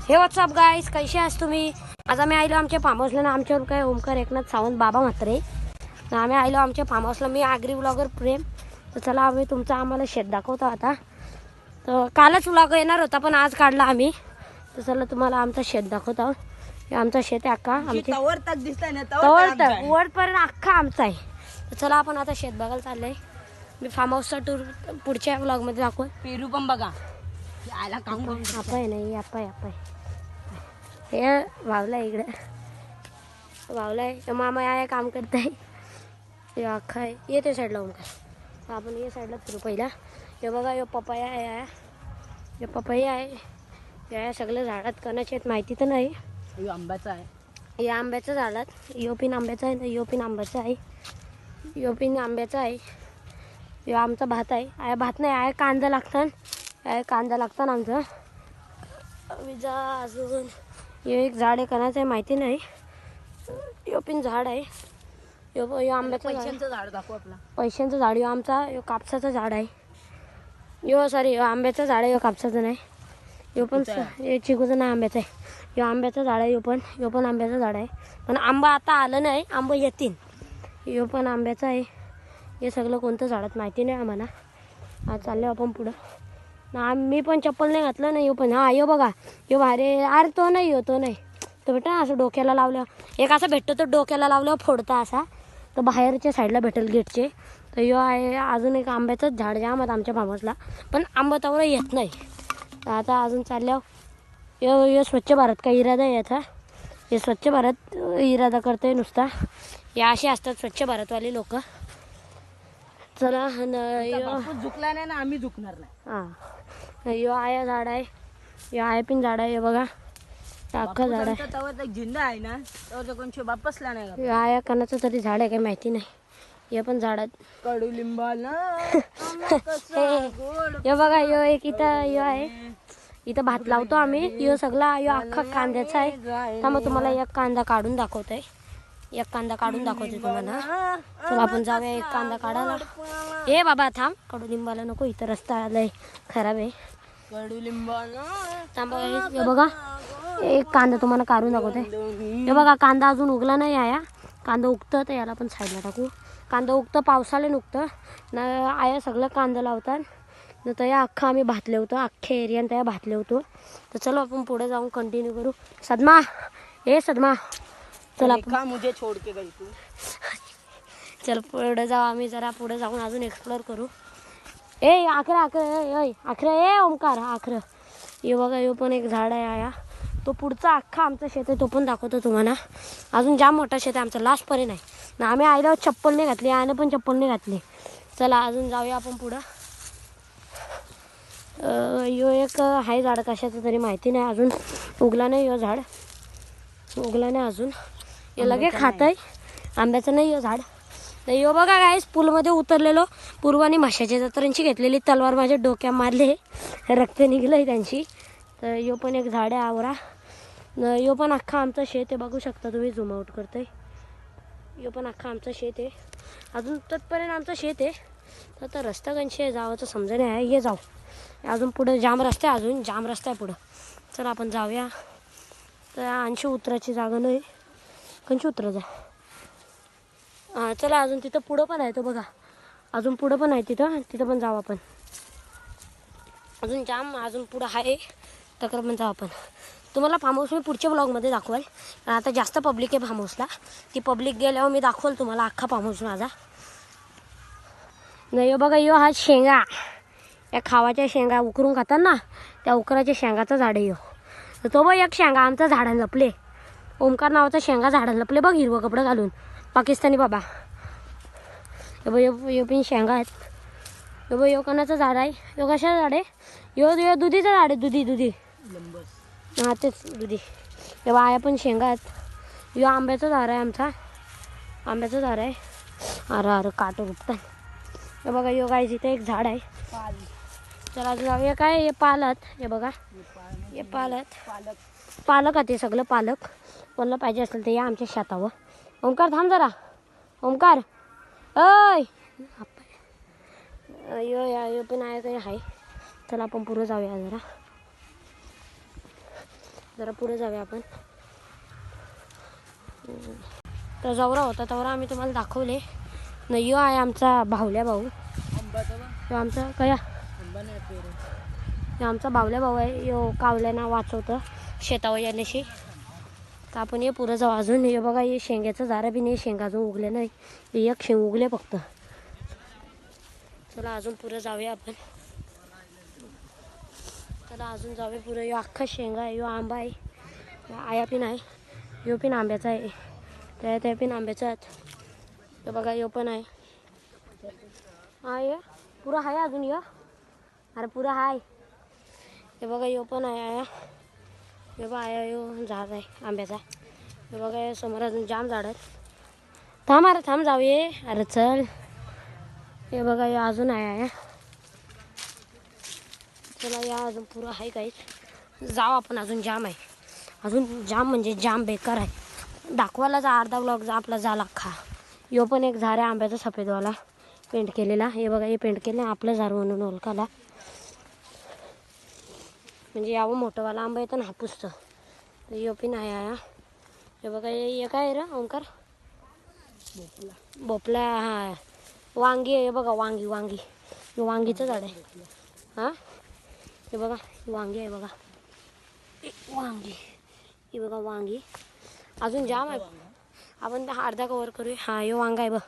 हे व्हॉट्सअप गाईस, कसे आहात तुम्ही? आज आम्ही आलो आमच्या फार्म हाऊसला ना. आमच्यावर काय ओमकार एकनाथ सावंत बाबा म्हात्रे ना. आम्ही आलो आमच्या फार्म हाऊसला. मी ॲग्री ब्लॉगर प्रेम. तर चला आम्ही तुमचं आम्हाला शेत दाखवतो आता. तर कालच व्लॉग येणार होता पण आज काढला आम्ही. तर चला तुम्हाला आमचं शेत दाखवतो. हे आमचं शेत आहे अख्खा. आमचे तवर तक दिसतंय ना, तवर तक वरपर्यंत अख्खा आमचा आहे. तर चला आपण आता शेत बघायला चाललंय. मी फार्म हाऊसचा टूर पुढच्या ब्लॉगमध्ये दाखवू. पेरू पण बघा. याला काम अपाय नाही, अपाय हे वावला इकडे वावलाय. मामा या काम करताय. हे अख्खा आहे. येते साईडला ओमकार. आपण ये साईडला फिरू पहिला. हे बघा हे पपया आहे. हे पपई आहे. या सगळं झाडात कणाचे आहेत माहिती तर नाही. हे आंब्याचा आहे. हे आंब्याचं झाडात योपिन आंब्याचं आहे ना. योपिन आंब्याचं आहे. योपिन आंब्याचं आहे. हे आमचा भात आहे. आहे भात नाही आहे कांदा लागतात. आहे कांदा लागतात आमचं. विजा अजून हे एक झाड आहे कणाचं आहे माहिती नाही. योपिन झाड आहे. यो आंब्याचं पैशांचं झाड दाखव आपला. पैशांचं झाड. यो आमचा यो कापसाचं झाड आहे. यो सॉरी यो आंब्याचं झाड आहे. यो कापसाचं नाही. यो पण हे चिकूचं नाही आंब्याचं आहे. यो आंब्याचं झाड आहे. यो पण आंब्याचं झाड आहे. पण आंबा आता आलं नाही. आंबा येतील. यो पण आंब्याचं आहे. हे सगळं कोणतं झाडात माहिती नाही आम्हाला. आज चाललो आपण पुढं ना. मी पण चप्पल नाही घातलं नाही. यो पण हा यो बघा यो भारे. अरे तो नाही तो नाही तो भेटा असं डोक्याला लावलं. एक असं भेटतो तो डोक्याला लावलं फोडता असा. तर बाहेरच्या साईडला भेटेल गेटचे. तर यो आहे अजून एक आंब्याचंच झाड जाम आहेत आमच्या फार्म हाऊसला. पण आंबा तवरं येत नाही. तर आता अजून चालल्यावर यो स्वच्छ भारत का इरादा आहे याचा. हे स्वच्छ भारत इरादा करते नुसता. हे असे असतात स्वच्छ भारतवाले लोक. चला झुकला नाही ना आम्ही झुकणार नाही. हां यो आया झाड आहे. यो आय पिन झाड आहे. हे बघा अख्खा झाड आहे. तवर एक झिंदा आहे ना. तवर कोणशी बापसला नाही. यो आया कणाचं तरी झाड आहे काही माहिती नाही. हे पण झाडात कडुलिंबाला हे बघा यो एक इथं यो आहे. इथं भात लावतो आम्ही. यो सगळा यो अख्खा कांद्याचा आहे. तर मग तुम्हाला एक कांदा काढून दाखवतोय. एक कांदा काढून दाखवते तुम्हाला. चला आपण जाऊया एक कांदा काढायला. ए बाबा थांब. कडुलिंबाला नको. इथं रस्ता आलाय खराब आहे. कडुलिंबाला थांब. हे बघा एक कांदा तुम्हाला काढून दाखवते. हे बघा कांदा अजून उगला नाही आया. कांदा उगतं तर याला पण साईडला टाकू. कांदा उगतं पावसाळ्यात उगतं ना. आया सगळं कांदा लावतात ना. तर या अख्खा आम्ही भातले होतो. अख्ख्या एरियानं त्या भातले होतो. तर चलो आपण पुढे जाऊन कंटिन्यू करू. सदमा सदमा चला मुझे छोड़ के गई तू. चल पुढे जाऊ. आम्ही जरा पुढे जाऊन अजून एक्सप्लोर करू. आखरं ए ओमकार आखरं. हे बघा यो पण एक झाड आहे आया. तो पुढचा अख्खा आमचं शेत आहे. तो पण दाखवतो तुम्हाला. अजून जाम मोठा शेत आहे आमचा. लास्टपर्यंत आहे ना. आम्ही आल्यावर चप्पल नाही घातली. आयानं पण चप्पल नाही घातली. चला अजून जाऊया आपण पुढं. यो एक आहे झाड कशाचं तरी माहिती नाही. अजून उगला नाही यो झाड. उगला नाही अजून. हे लगे खात आहे. आंब्याचं नाही यो झाड. तर यो बघा गाईस पूलमध्ये उतरलेलो. पूर्वानी म्हशाच्या जत्रांची घेतलेली तलवार माझ्या डोक्यात मारले. रक्त निघलंय त्यांची. तर यो पण एक झाड आहे आवरा. यो पण अख्खा आमचं शेत आहे. बघू शकता तुम्ही. झूम आउट करतोय. यो पण अख्खा आमचं शेत आहे. अजून तत्पर्यंत आमचं शेत आहे. तर आता रस्ता कशी आहे जावाचं समजा नाही आहे. ये जाऊ. अजून पुढं जाम रस्ता आहे. अजून जाम रस्ता आहे पुढं. चला आपण जाऊया. तर आणखी उतरायची जागा नाही. कंची उतरायचा. हां चला अजून तिथं पुढं पण आहे. तो बघा अजून पुढं पण आहे. तिथं पण जाऊ आपण. अजून जाम अजून पुढं आहे. तक्र पण जाऊ आपण. तुम्हाला फार्म हाऊस मी पुढच्या ब्लॉगमध्ये दाखवाल. आता जास्त पब्लिक आहे फार्म हाऊसला. ती पब्लिक गेल्यावर मी दाखवाल तुम्हाला अख्खा फार्म हाऊस माझा. नाही बघा यो हा शेंगा. या खावाच्या शेंगा उकरून खातात ना. त्या उकराच्या शेंगाचा झाड आहे यो. तर तो बघ एक शेंगा आमचा झाडाला लपले. ओमकार नावाचा शेंगा झाडाला लपले बघ हिरवं कपडं घालून. पाकिस्तानी बाबा. हे बघ यो पण शेंगा आहेत. हे बघ यो कणाचं झाड आहे. यो कशाचं झाड आहे. यो दुधीचं झाड आहे. दुधी हां तेच दुधी. हे बघ आया पण शेंगा आहेत. यो आंब्याचं झाड आहे आमचा. आंब्याचं झाड आहे. अरे काटो रुपतात. हे बघा यो गाईज इथे एक झाड आहे. चला जाऊया. काय हे पालक. हे बघा हे पालक आहे. ते सगळं पालक. कोणाला पाहिजे असेल तर या आमच्या शेतावर. ओमकार थांब जरा. ओमकार अय यो पण आहे काही आहे. चला आपण पुढे जाऊया जरा. जरा पुढे जाऊया आपण. तर जवरा होता तेवढा आम्ही तुम्हाला दाखवले. न यो आहे आमचा बाहुल्या भाऊ. यो आमचा कया यो आमचा बाहुल्या भाऊ आहे. यो कावल्याना वाचवतं शेतावर येण्याशी. तर आपण ये पुढं जाऊ अजून. हे बघा हे शेंग्याचं झाडं बी नाही, शेंगा अजून उगले नाही. एक शेंग उगले फक्त. चला अजून पुढं जाऊया आपण. चला अजून जाऊया पुढं. यो अख्खा शेंगा आहे. यो आंबा आहे. आया पिन आहे. यो पिन आंब्याचा आहे. त्या पिन आंब्याचा आहेत. हे बघा यो पण आहे. हा ये पुरा आहे अजून यो. अरे पुरा आहे. हे बघा यो पण आहे आया. हे बघा आया यो झाड आहे आंब्याचा. हे बघा या समोर अजून जाम झाड आहेत. थांब अरे थांब जाऊये. अरे चल. हे बघा या अजून आहे आया. चला या अजून पुरं आहे काहीच. जाऊ आपण अजून जाम आहे. अजून जाम म्हणजे जाम बेकार आहे. दाखवायला जा अर्धा ब्लॉग जा आपला झाला अख्खा. यो पण एक झाड आहे आंब्याचा सफेदवाला पेंट केलेला. हे बघा हे पेंट केलं आपलं झाड म्हणून ओळखाला. म्हणजे यावं मोठंवाला आंबा येतं ना हापूसचं. तर यो पण आहे आया. हे बघा हे काय रे ओंकार. भोपळा हा वांगी आहे. हे बघा वांगी वांगी हे वांगीचं झाड आहे. हां हे बघा वांगी आहे बघा. वांगी हे बघा वांगी अजून जाम आहे. आपण अर्धा कवर करूया. हा हे वांगा आहे बघ.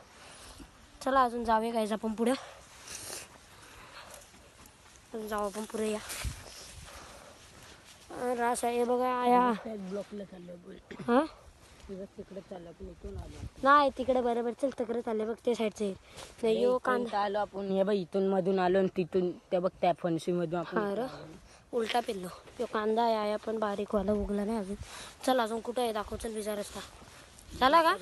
चला अजून जाऊया गायचं आपण पुढे. अजून जाऊ आपण पुढे. या रास आहे. हे बघा आया. ब्लॉकला चाललं हां तिकडे चाललं पण इथून आलो. नाही तिकडे बरोबर चल तिकडे चालले बघ ते साईडचे. नाही यो कांदा आलो आपण. हे बघ इथून मधून आलो आणि तिथून त्या बघ त्या फणसी मधून आपण. हा र उलटा पिल्लो. तो कांदा आहे आया पण बारीकवाला उगला नाही अजून. चल अजून कुठं आहे दाखव. चल विचार रस्ता झाला का.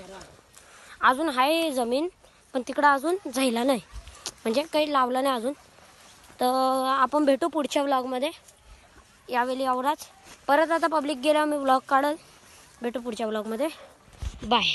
अजून आहे जमीन पण तिकडं अजून जायला नाही. म्हणजे काही लावलं नाही अजून. तर आपण भेटू पुढच्या व्लॉगमध्ये. यावेळी एवढाच. परत आता पब्लिक गेल्यावर मी व्लॉग काढल. भेटू पुढच्या व्लॉगमध्ये. बाय.